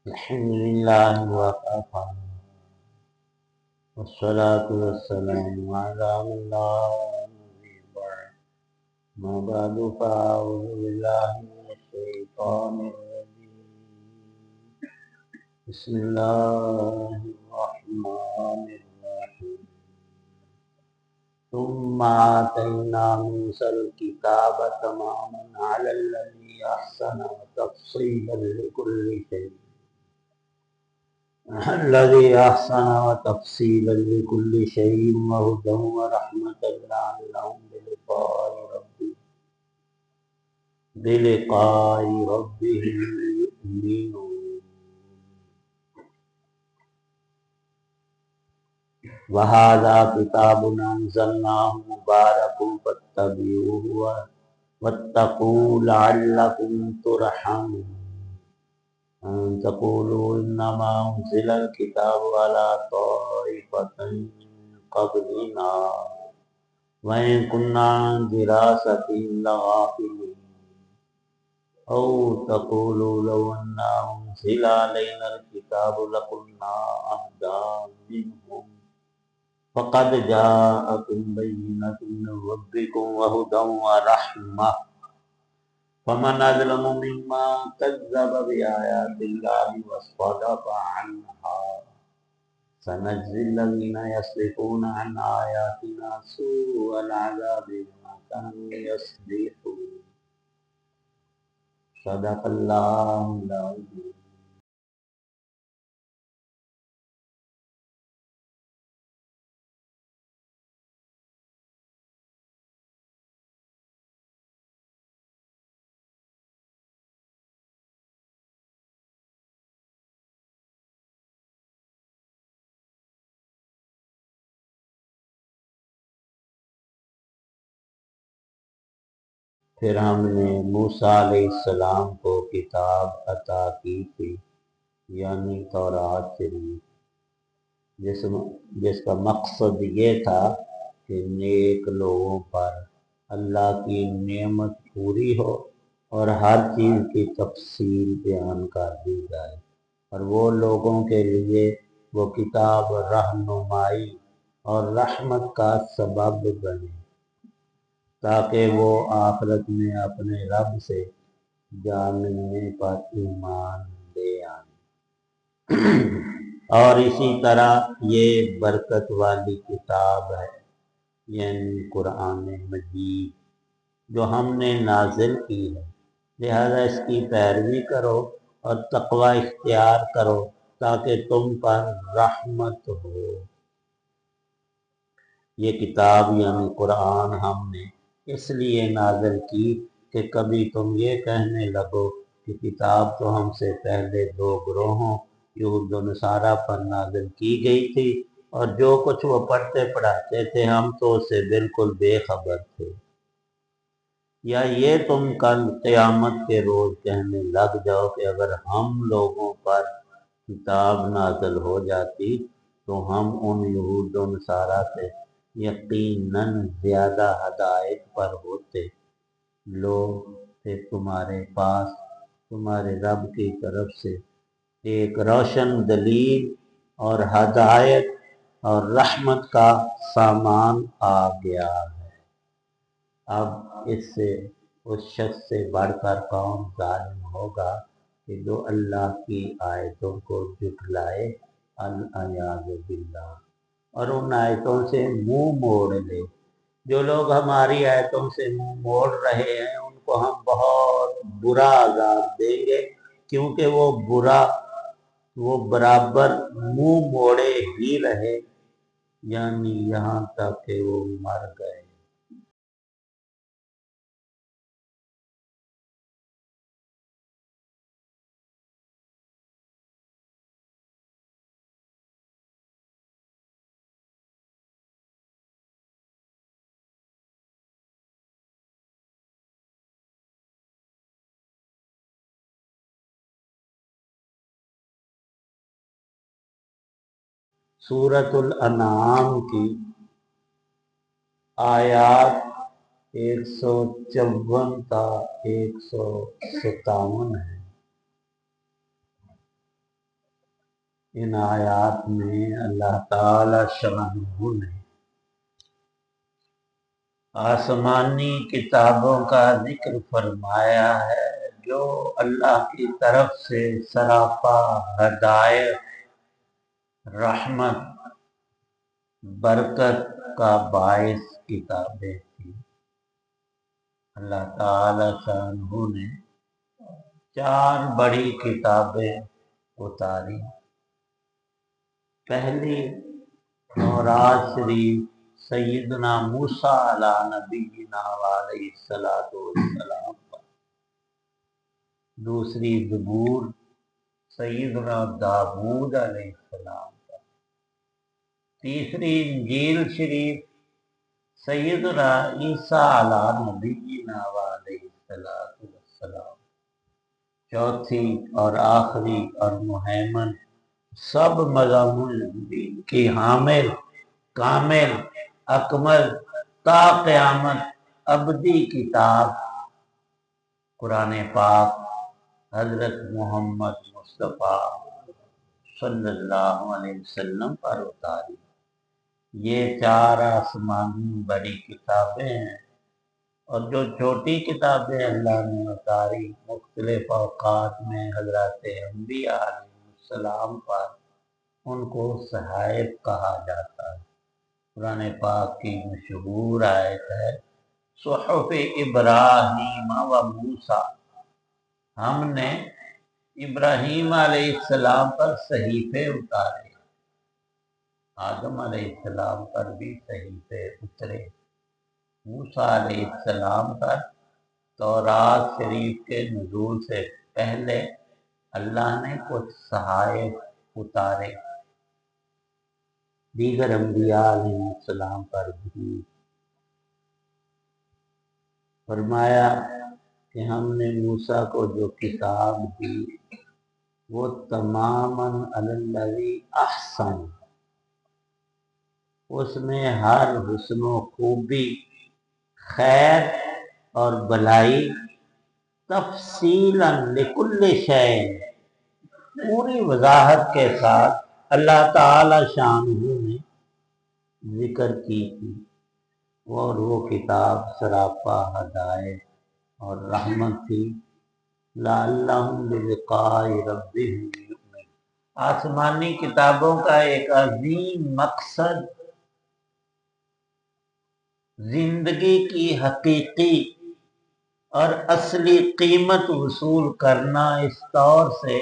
الحمد لله وكفى والصلاة والسلام على من لا نبي بعد ما بعد فأعوذ بالله من الشيطان الرجيم بسم الله الرحمن الرحيم ثم آتينا موسى الكتاب تماما على الذي أحسن وتفصيلا لكل شيء وهدى ورحمة لعلهم بلقاء ربهم يؤمنون وهذا كتاب أنزلناه مبارك فاتبعوه واتقوا لعلكم ترحمون أن تقولوا إنما أنزل الكتاب على طائفتين من قبلنا وإن كنا عن دراستهم لغافلين أو تقولوا لو أنا أنزل علينا الكتاب لكنا أهدى منهم فقد جاءكم بينة من ربكم وهدى ورحمة فمن أظلم ممن كذب بآيات الله وصدف عنها سنجزي الذين يصدفون عن آياتنا سوء العذاب بما كانوا يصدفون صدق اللہ العظیم۔ پھر ہم نے موسیٰ علیہ السلام کو کتاب عطا کی تھی، یعنی تورات شریف، جس کا مقصد یہ تھا کہ نیک لوگوں پر اللہ کی نعمت پوری ہو اور ہر چیز کی تفصیل بیان کر دی جائے، اور وہ لوگوں کے لیے وہ کتاب رہنمائی اور رحمت کا سبب بنے تاکہ وہ آخرت میں اپنے رب سے جا ملنے پر ایمان لے آئیں۔ اور اسی طرح یہ برکت والی کتاب ہے، یعنی قرآن مجید، جو ہم نے نازل کی ہے، لہذا اس کی پیروی کرو اور تقوی اختیار کرو تاکہ تم پر رحمت ہو۔ یہ کتاب یعنی قرآن ہم نے اس لیے نازل کی کہ کبھی تم یہ کہنے لگو کہ کتاب تو ہم سے پہلے دو گروہوں یہود و نصارہ پر نازل کی گئی تھی، اور جو کچھ وہ پڑھتے پڑھاتے تھے ہم تو اسے بالکل بے خبر تھے، یا یہ تم کل قیامت کے روز کہنے لگ جاؤ کہ اگر ہم لوگوں پر کتاب نازل ہو جاتی تو ہم ان یہود و نصارہ سے یقیناً زیادہ ہدایت پر ہوتے۔ لوگ تھے تمہارے پاس تمہارے رب کی طرف سے ایک روشن دلیل اور ہدایت اور رحمت کا سامان آ گیا ہے۔ اب اس سے اس شخص سے بڑھ کر کون ظالم ہوگا کہ جو اللہ کی آیتوں کو جھٹلائے، العیاذ باللہ، اور ان آیتوں سے منہ موڑ لے۔ جو لوگ ہماری آیتوں سے منہ موڑ رہے ہیں ان کو ہم بہت برا عذاب دیں گے، کیونکہ وہ برابر منہ موڑے ہی رہے، یعنی یہاں تک کہ وہ مر گئے۔ سورۃ الانعام کی آیات 154 تا 157 ہے۔ ان آیات میں اللہ تعالی شانہ نے آسمانی کتابوں کا ذکر فرمایا ہے جو اللہ کی طرف سے سراپا ہدایت، رحمت، برکت کا باعث کتابیں تھیں۔ اللہ تعالی شانہ نے 4 بڑی کتابیں اتاری۔ پہلی تورات شریف سیدنا موسیٰ علیہ نبینا علیہ السلام پر، دوسری زبور سیدنا داؤد علیہ السلام پر، تیسری انجیل شریف سیدنا عیسیٰ علیہ نبینا علیہ السلام، چوتھی اور آخری اور مہیمن سب مضامین کی حامل، کامل، اکمل، تا قیامت ابدی کتاب قرآن پاک حضرت محمد مصطفیٰ صلی اللہ علیہ وسلم پر اتاری۔ یہ 4 آسمانی بڑی کتابیں ہیں، اور جو چھوٹی کتابیں اللہ نے اتاری مختلف اوقات میں حضرات انبیاء علیہ السلام پر، ان کو صحائف کہا جاتا ہے۔ قرآن پاک کی مشہور آیت ہے صحف ابراہیم و موسیٰ، ہم نے ابراہیم علیہ السلام پر صحیفے اتارے، آدم علیہ السلام پر بھی صحیفے اترے، موسیٰ علیہ السلام پر تورات شریف کے نزول سے پہلے اللہ نے کچھ صحائف اتارے، دیگر انبیاء علیہ السلام پر بھی۔ فرمایا کہ ہم نے موسیٰ کو جو کتاب دی وہ تماماً علی الذی احسن، اس میں ہر حسن و خوبی، خیر اور بلائی، تفصیلاً لکل شیء، پوری وضاحت کے ساتھ اللہ تعالی شانہ نے ذکر کی تھی، اور وہ کتاب سراپا ہدایت اور رحمت تھی، لعلہم بلقاء ربہم یؤمنون۔ آسمانی کتابوں کا ایک عظیم مقصد زندگی کی حقیقی اور اصلی قیمت وصول کرنا، اس طور سے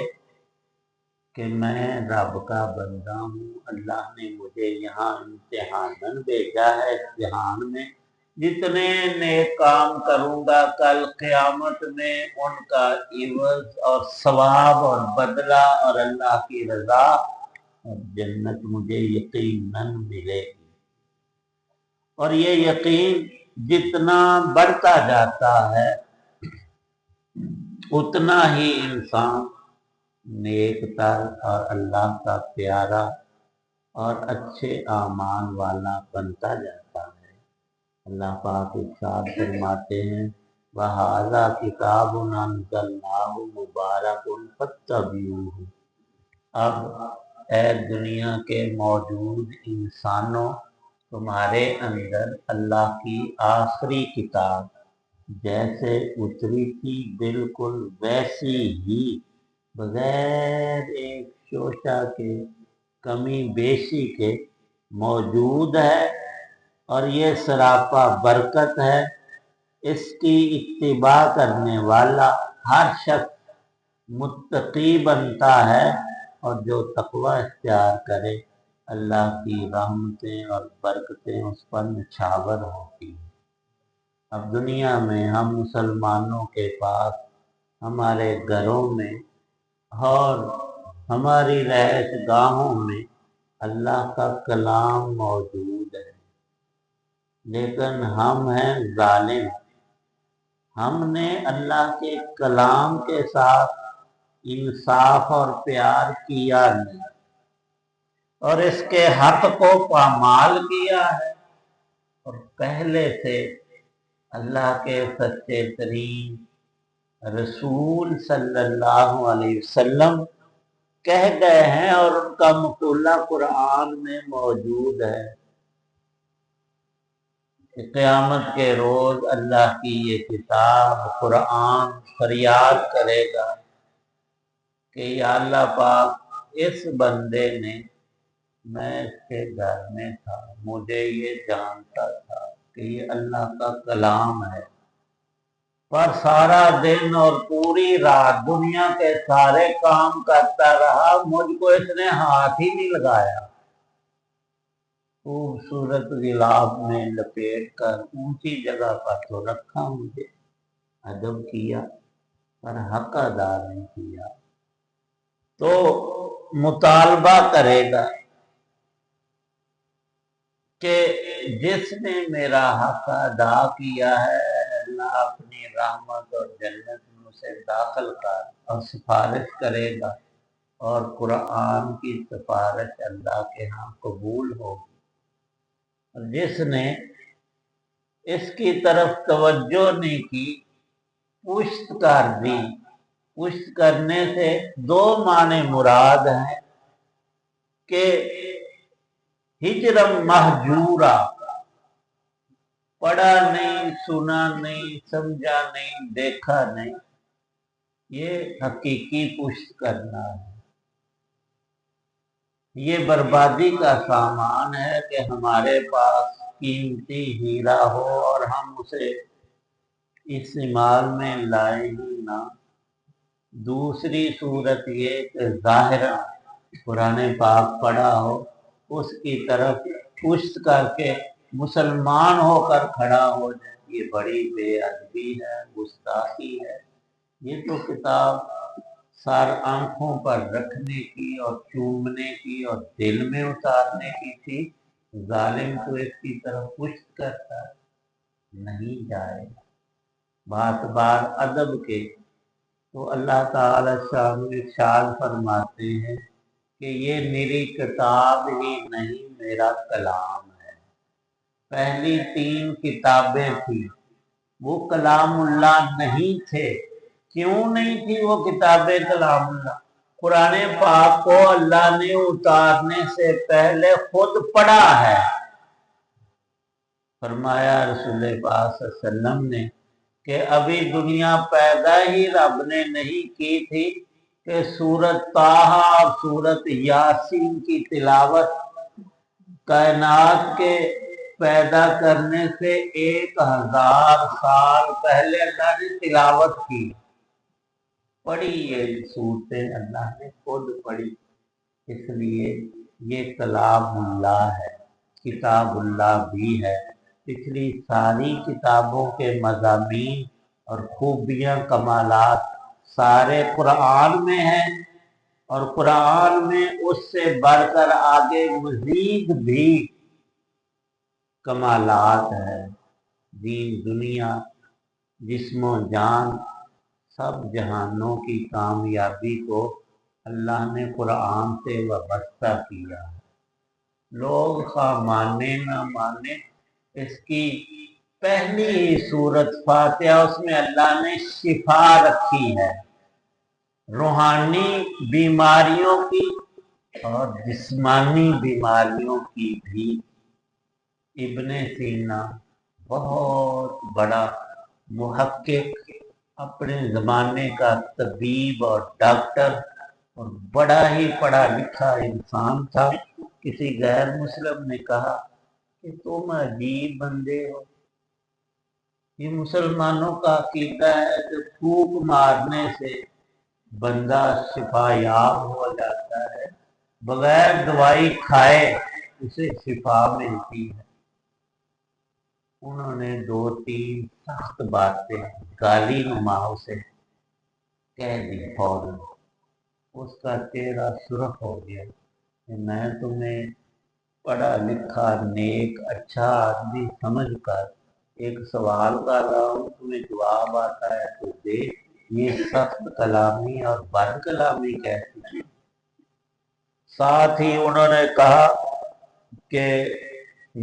کہ میں رب کا بندہ ہوں، اللہ نے مجھے یہاں امتحاناً بھیجا ہے، امتحان میں جتنے نیک کام کروں گا کل قیامت میں ان کا عوض اور ثواب اور بدلہ اور اللہ کی رضا اور جنت مجھے یقیناً ملے گی۔ اور یہ یقین جتنا بڑھتا جاتا ہے اتنا ہی انسان نیک تر اور اللہ کا پیارا اور اچھے اعمال والا بنتا جاتا ہے۔ اللہ پاک ارشاد فرماتے ہیں وَهَذَا كِتَابٌ أَنزَلْنَاهُ مُبَارَكٌ فَاتَّبِعُوهُ۔ اب اے دنیا کے موجود انسانوں، تمہارے اندر اللہ کی آخری کتاب جیسے اتری تھی بالکل ویسی ہی، بغیر ایک شوشہ کے، کمی بیشی کے موجود ہے، اور یہ سراپا برکت ہے۔ اس کی اتباع کرنے والا ہر شخص متقی بنتا ہے، اور جو تقوی اختیار کرے اللہ کی رحمتیں اور برکتیں اس پر نچھاور ہوتی ہیں۔ اب دنیا میں ہم مسلمانوں کے پاس ہمارے گھروں میں اور ہماری رہائش گاہوں میں اللہ کا کلام موجود ہے، لیکن ہم ہیں ظالم، ہم نے اللہ کے کلام کے ساتھ انصاف اور پیار کیا نہیں، اور اس کے حق کو پامال کیا ہے، اور پہلے سے اللہ کے سچے ترین رسول صلی اللہ علیہ وسلم کہہ گئے ہیں اور ان کا مقولہ قرآن میں موجود ہے کہ قیامت کے روز اللہ کی یہ کتاب قرآن فریاد کرے گا کہ یا اللہ پاک، اس بندے نے، میں اس کے گھر میں تھا، مجھے یہ جانتا تھا کہ یہ اللہ کا کلام ہے، پر سارا دن اور پوری رات دنیا کے سارے کام کرتا رہا، مجھ کو اس نے ہاتھ ہی نہیں لگایا، خوبصورت غلاف میں لپیٹ کر اونچی جگہ پر تو رکھا، مجھے ادب کیا پر حق ادا نہیں کیا۔ تو مطالبہ کرے گا کہ جس نے میرا حق ادا کیا ہے اللہ اپنی رحمت اور جنت میں اسے داخل کر، اور سفارش کرے گا، اور قرآن کی سفارش اللہ کے ہاں قبول ہوگی۔ اور جس نے اس کی طرف توجہ نہیں کی، پشت کر دی، پشت کرنے سے دو معنی مراد ہیں کہ ہجرم محجورا، پڑھا نہیں، سنا نہیں، سمجھا نہیں، دیکھا نہیں، یہ حقیقی پشت کرنا ہے۔ یہ بربادی کا سامان ہے کہ ہمارے پاس قیمتی ہیرا ہو اور ہم اسے استعمال میں لائے ہی نہ۔ دوسری صورت یہ کہ ظاہرا قرآن پاک پڑھا ہو، اس کی طرف پشت کر کے مسلمان ہو کر کھڑا ہو جائے، یہ بڑی بے ادبی ہے، گستاخی ہے۔ یہ تو کتاب سر آنکھوں پر رکھنے کی اور چومنے کی اور دل میں اتارنے کی تھی، ظالم تو اس کی طرف پشت کرتا نہیں جائے۔ بات بار ادب کے تو اللہ تعالی شان ارشاد فرماتے ہیں کہ یہ میری کتاب ہی نہیں، میرا کلام ہے۔ پہلی تین کتابیں تھیں، وہ کلام اللہ نہیں تھے۔ کیوں نہیں تھی وہ کتابیں کلام اللہ؟ قرآن پاک کو اللہ نے اتارنے سے پہلے خود پڑھا ہے۔ فرمایا رسول پاک صلی اللہ علیہ وسلم نے کہ ابھی دنیا پیدا ہی رب نے نہیں کی تھی کہ سورت طٰہٰ اور سورت یاسین کی تلاوت کائنات کے پیدا کرنے سے 1000 سال پہلے اللہ نے تلاوت کی، پڑھی، یہ صورتیں اللہ نے خود پڑھی۔ اس لیے یہ کلام اللہ ہے، کتاب اللہ بھی ہے۔ پچھلی ساری کتابوں کے مضامین اور خوبیاں، کمالات سارے قرآن میں ہیں، اور قرآن میں اس سے بڑھ کر آگے مزید بھی کمالات ہیں۔ دین دنیا، جسم و جان، سب جہانوں کی کامیابی کو اللہ نے قرآن سے وابستہ کیا ہے۔ لوگ خواہ مانے نہ مانے، اس کی پہلی ہی سورت فاتحہ، اس میں اللہ نے شفا رکھی ہے، روحانی بیماریوں کی اور جسمانی بیماریوں کی بھی۔ ابن سینا بہت بڑا محقق، اپنے زمانے کا طبیب اور ڈاکٹر اور بڑا ہی پڑھا لکھا انسان تھا۔ کسی غیر مسلم نے کہا کہ تم عجیب بندے ہو، یہ مسلمانوں کا عقیدہ ہے کہ پھونک مارنے سے بندہ شفا یاب ہو جاتا ہے، بغیر دوائی کھائے اسے شفا ملتی ہے۔ انہوں نے 2-3 سخت باتیں گالی نماؤں سے کہہ دی فوراً۔ اس کا چہرہ سرخ ہو گیا کہ میں تمہیں پڑھا لکھا نیک اچھا آدمی سمجھ کر ایک سوال کر رہا ہوں، تمہیں جواب آتا ہے تو دے، یہ سخت کلامی اور بد کلامی کیسی ہے؟ ساتھ ہی انہوں نے کہا کہ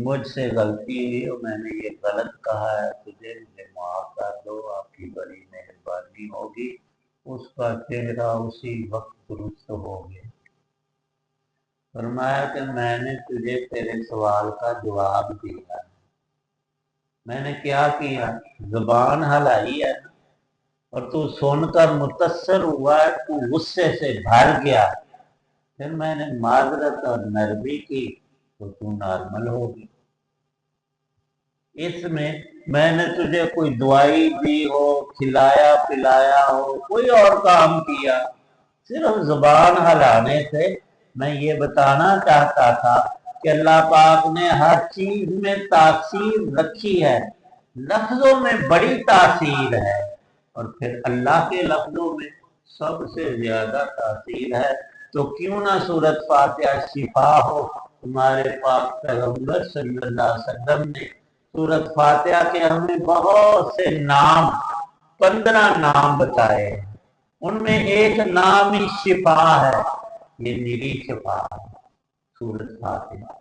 مجھ سے غلطی ہوئی اور میں نے یہ غلط کہا ہے، مجھے معاف کر دو، آپ کی بڑی مہربانی ہوگی۔ اس کا چہرہ اسی وقت درست ہو گیا۔ فرمایا کہ میں نے تجھے تیرے سوال کا جواب دیا، میں نے کیا کیا، زبان ہلائی ہے اور تو سن کر متاثر ہوا ہے، تو غصے سے بھر گیا، پھر میں نے معذرت اور نرمی کی تو تو نارمل ہوگی۔ اس میں نے تجھے کوئی دوائی دی ہو، کھلایا پلایا ہو، کوئی اور کام کیا، صرف زبان ہلانے سے میں یہ بتانا چاہتا تھا کہ اللہ پاک نے ہر چیز میں تاثیر رکھی ہے، لفظوں میں بڑی تاثیر ہے، اور پھر اللہ کے لفظوں میں سب سے زیادہ تاثیر ہے، تو کیوں نہ سورۃ فاتحہ شفا ہو۔ تمہارے پاک پیغمبر صلی اللہ علیہ وسلم نے سورۃ فاتحہ کے ہمیں بہت سے نام، 15 نام بتائے، ان میں ایک نام ہی شفا ہے، یہ میری شفا ہے سورۃ فاتحہ۔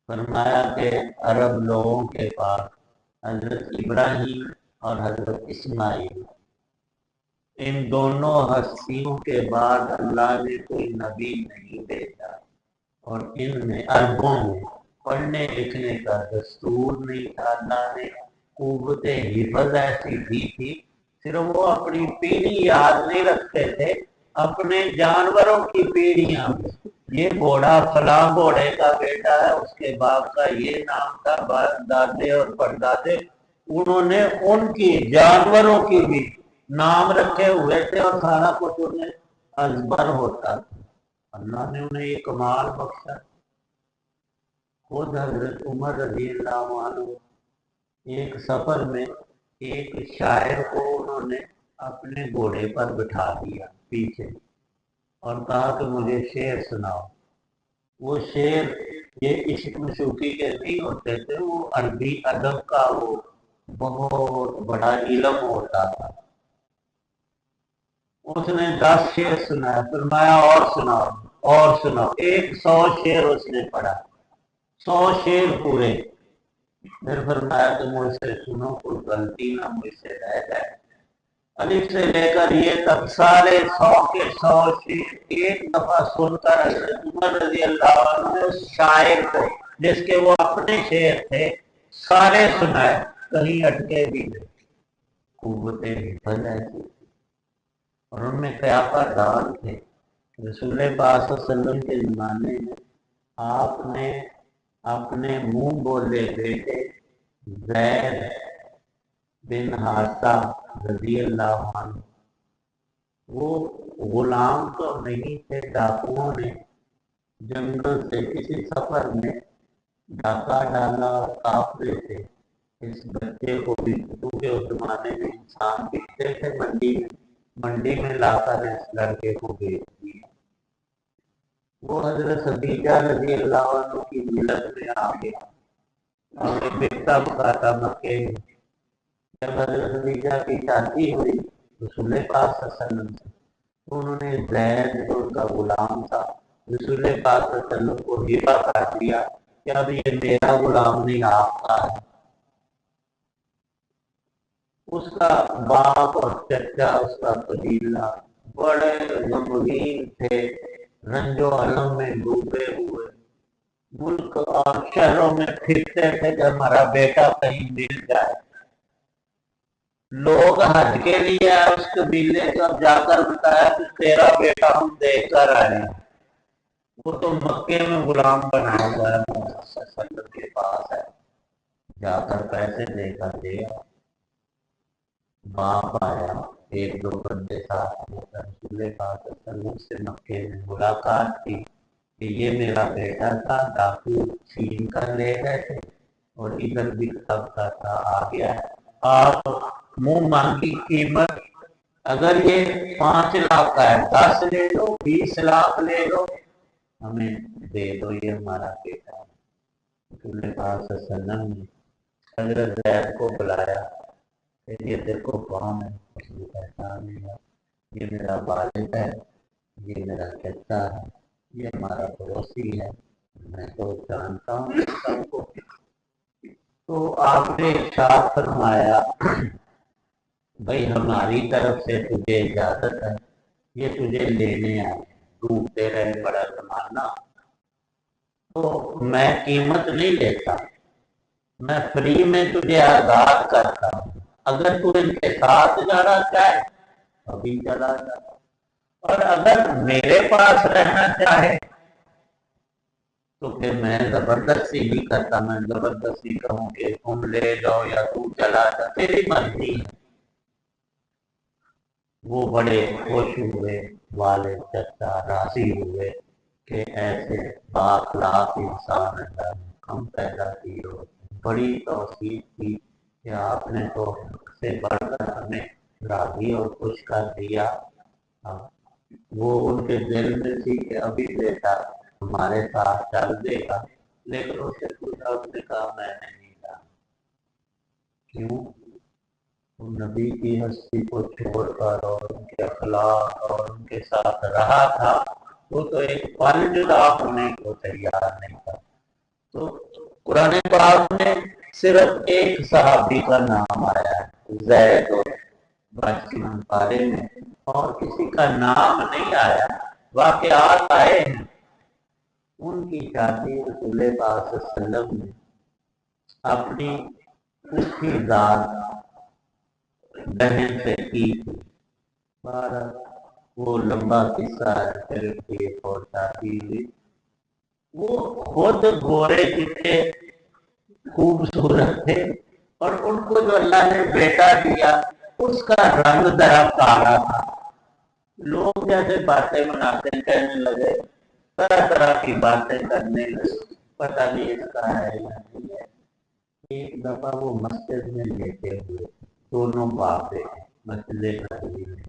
فرمایا کہ عرب لوگوں کے پاس حضرت ابراہیم اور حضرت اسماعیل، ان دونوں ہستیوں کے بعد اللہ نے کوئی نبی نہیں بھیجا، اور ان میں عربوں میں پڑھنے لکھنے کا دستور نہیں تھا، اللہ نے قوت حفظ ایسی دی تھی، صرف وہ اپنی پیڑھی یاد نہیں رکھتے تھے، اپنے جانوروں کی پیڑھیاں، یہ گھوڑا فلاں گھوڑے کا بیٹا ہے، اس کے باپ کا یہ نام تھا، دادے اور پردادے، انہوں نے ان کی جانوروں کی بھی نام رکھے ہوئے تھے، اور سارا کچھ انہیں ازبر ہوتا تھا۔ اللہ نے انہیں یہ کمال بخشا۔ خود حضرت عمر رضی اللہ عنہ ایک سفر میں ایک شاعر کو انہوں نے اپنے گھوڑے پر بٹھا دیا پیچھے، اور کہا کہ مجھے شعر سناؤ۔ وہ شعر یہ عشق مشوقی کے نہیں ہوتے تھے، وہ عربی ادب کا وہ بہت بڑا علم ہوتا تھا۔ اس نے 10 شعر سنایا، فرمایا اور سناؤ اور سناؤ، 100 شعر اس نے پڑھا، 100 شعر پورے، پھر فرمایا کہ مجھ سے سنو، کوئی غلطی نہ مجھ سے رہ جائے۔ الف سے لے کر یہ تک سارے 100 کے 100 شعر ایک دفعہ سن کر حضرت عمر رضی اللہ عنہ نے اس شاعر کو، جس کے وہ اپنے شعر تھے، سارے سنائے، کہیں اٹکے بھی نہیں۔ قوت حفظ ایسی، اور ان میں قیافہ ڈال تھے۔ رسول پاک صلی اللہ علیہ وسلم کے زمانے میں آپ نے اپنے منہ بولے بیٹے زید بن حارثہ رضی اللہ عنہ، وہ غلام تو نہیں تھے، ڈاکوؤں نے جنگل سے کسی سفر میں ڈاکہ ڈالا، اور قافلے سے اس بچے کو بھی، کیونکہ اس زمانے میں انسان بکتے تھے منڈی میں لا کر اس لڑکے کو بیچ دیا۔ وہ حضرت خدیجہ رضی اللہ عنہ کی ملت میں آ گیا، اور یہ بکتا بکاتا مکے میں۔ جب حضرت خدیجہ کی شادی ہوئی رسول پاک صلی اللہ علیہ وسلم سے، تو انہوں نے زید جو ان کا غلام تھا رسول پاک صلی اللہ علیہ وسلم کو ہبہ کر دیا کہ اب یہ میرا غلام نہیں، آپ کا ہے۔ اس کا باپ اور چچا، اس کا قبیلہ بڑے غمگین تھے، رنج و الم میں ڈوبے ہوئے، ملک اور شہروں میں پھرتے تھے کہ ہمارا بیٹا کہیں مل جائے۔ لوگ حج کے لیے اس قبیلے کو جا کر بتایا کہ تیرا بیٹا ہم دیکھ کر آئے ہیں، وہ تو مکے میں غلام بنا ہوا ہے، محمد صلی اللہ علیہ وسلم کے پاس ہے، جا کر پیسے دے کر دیا۔ باپ آیا، ایک دو بندے ساتھ لے کر رسول پاک صلی اللہ علیہ وسلم سے مکے میں ملاقات کی کہ یہ میرا بیٹا تھا، ڈاکو چھین کر لے گئے تھے، اور ادھر بھی سب کا تھا، آ گیا ہے، آپ منہ مانگی قیمت، اگر یہ 5 لاکھ کا ہے 10 لے لو، 20 لاکھ لے لو، ہمیں دے دو، یہ ہمارا بیٹا ہے۔ رسول پاک صلی اللہ علیہ وسلم نے حضرت زید کو بلایا، یہ تیرے کو کون ہے؟ اس نے پہچان لیا، یہ میرا والد ہے، یہ میرا چچا ہے، یہ ہمارا پڑوسی ہے، میں تو جانتا ہوں سب کو۔ تو آپ نے ارشاد فرمایا بھائی ہماری طرف سے تجھے اجازت ہے، یہ تجھے لینے آئے۔ ڈوبتے رہے بڑا زمانہ، تو میں قیمت نہیں لیتا، میں فری میں تجھے آزاد کرتا ہوں، اگر تو ان کے ساتھ جانا چاہے ابھی چلا جا، اور اگر میرے پاس رہنا چاہے تو پھر میں زبردستی نہیں کرتا، میں زبردستی کہوں کہ تم لے جاؤ یا تو چلا جا، تیری مرضی ہے۔ وہ بڑے خوش ہوئے، والد چچا راضی ہوئے کہ ایسے بااخلاق انسان اللہ نے کم پیدا کی، اور بڑی توفیق کی کہ آپ نے تو سے بڑھ کر ہمیں راضی اور خوش کر دیا۔ وہ ان کے دل میں تھی کہ ابھی بیٹا ہمارے ساتھ چل دے گا، لیکن اسے پوچھا، اس نے کہا میں نہیں جانا۔ کیوں؟ نبی کی ہستی کو چھوڑ کر اور ان کے اخلاق اور ان کے ساتھ رہا تھا، وہ تو ایک پل جدا ہونے کو تیار نہیں تھا۔ تو قرآن پاک میں صرف ایک صحابی کا نام آیا ہے، زید، اور باقی پارے میں اور کسی کا نام نہیں آیا، واقعات آئے ہیں۔ ان کی شادی رسول پاک صلی اللہ علیہ وسلم نے اپنی پوچھی ذات بہن سے کی تھی۔ وہ لمبا قصہ ہے، پھر ایک اور شادی ہوئی۔ وہ خود گورے جتنے خوبصورت تھے، اور ان کو جو اللہ نے بیٹا دیا اس کا رنگ ذرا کالا تھا۔ لوگ جیسے باتیں بناتے ہیں کہنے لگے، طرح طرح کی باتیں کرنے لگے، پتہ نہیں اس کا ہے یا نہیں ہے۔ ایک دفعہ وہ مسجد میں لیٹے ہوئے، دونوں باپ بیٹے مسجد نبوی میں،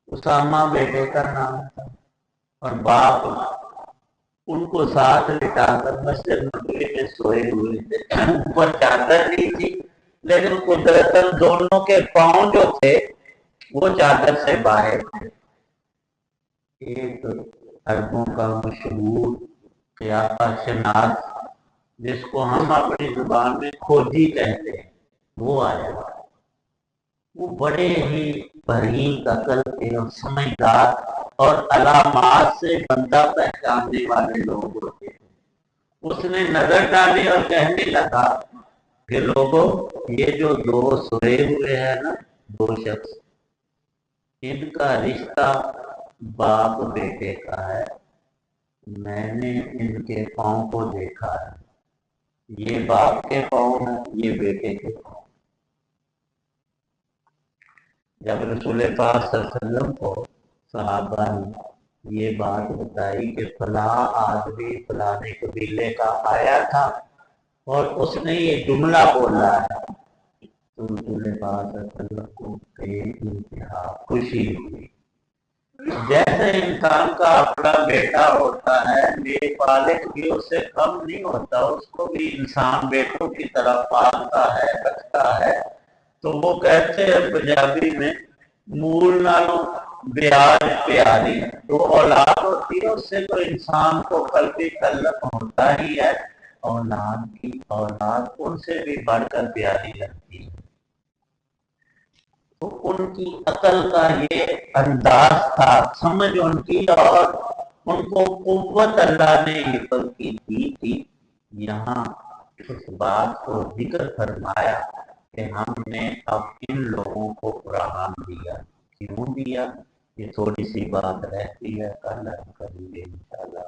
اسامہ بیٹے کا نام تھا، اور باپ ان کو ساتھ لٹا کر مسجد نبوی میں سوئے ہوئے تھے۔ اوپر چادر نہیں تھی، لیکن قدرتاً دونوں کے پاؤں جو تھے وہ چادر سے باہر تھے۔ ایک عربوں کا مشہور قیافہ شناس، جس کو ہم اپنی زبان میں کھوجی کہتے ہیں، وہ آیا۔ وہ بڑے ہی بریک عقل کے اور سمجھدار اور علامات سے بندہ پہچاننے والے لوگ ہوتے ہیں۔ اس نے نظر ڈالی اور کہنے لگا کہ لوگوں، یہ جو دو سوئے ہوئے ہیں نا، دو شخص، ان کا رشتہ باپ بیٹے کا ہے۔ میں نے ان کے پاؤں کو دیکھا ہے، یہ باپ کے پاؤں ہیں، یہ بیٹے کے پاؤں۔ جب رسول پاک صلی اللہ علیہ وسلم کو صحابہ نے یہ بات بتائی کہ فلاں آدمی فلاں قبیلے کا آیا تھا اور اس نے یہ جملہ بولا ہے، تو رسول پاک صلی اللہ علیہ وسلم کو بے انتہا خوشی ہوئی۔ جیسے انسان کا اپنا بیٹا ہوتا ہے، میرے والد بھی اس سے کم نہیں ہوتا، اس کو بھی انسان بیٹوں کی طرح پالتا ہے، رکھتا ہے۔ تو وہ کہتے ہیں پنجابی میں، مول نالوں بیاج پیاری، تو اولاد ہوتی ہے، اس سے تو انسان کو قلبی تعلق ہوتا ہی ہے۔ اولاد ان سے بھی بڑھ کر پیاری لگتی ہے۔ تو ان کی عقل کا یہ انداز تھا، سمجھ ان کی، اور ان کو قوت اللہ نے عقل کی دی تھی۔ یہاں اس بات کو ذکر فرمایا کہ ہم نے اب ان لوگوں کو قرآن دیا۔ کیوں دیا؟ یہ تھوڑی سی بات رہتی ہے، کل ہم کریں گے انشاءاللہ۔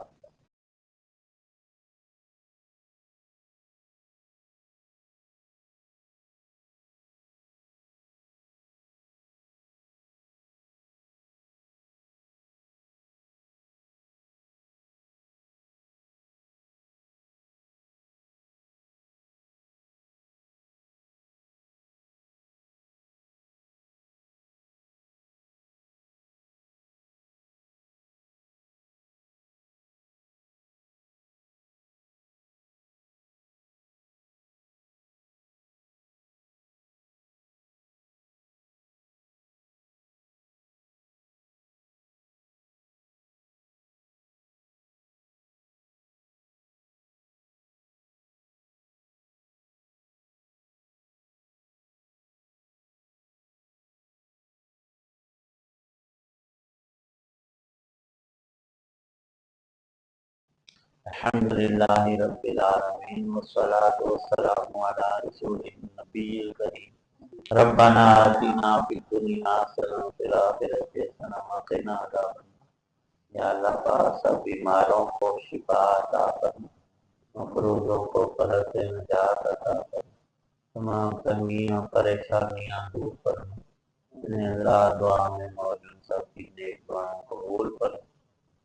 الحمد للہ رب العالمین والصلاة والسلام علی رسول النبی الکریم ربنا آتنا فی الدنیا حسنۃ وفی الآخرۃ حسنۃ وقنا عذاب النار۔ یا اللہ پاک سب بیماروں کو شفا عطا فرما، مقروضوں کو قرض سے نجات عطا فرما، تمام تنگیاں پریشانیاں دور فرما، اپنے اللہ دعا میں موجود سب کی نیک دعاؤں کو قبول فرما۔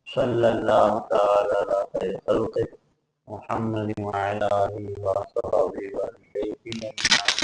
صلی اللہ تعالی علی خیر خلق محمد وعلی آلہ وصحبہ وسلم۔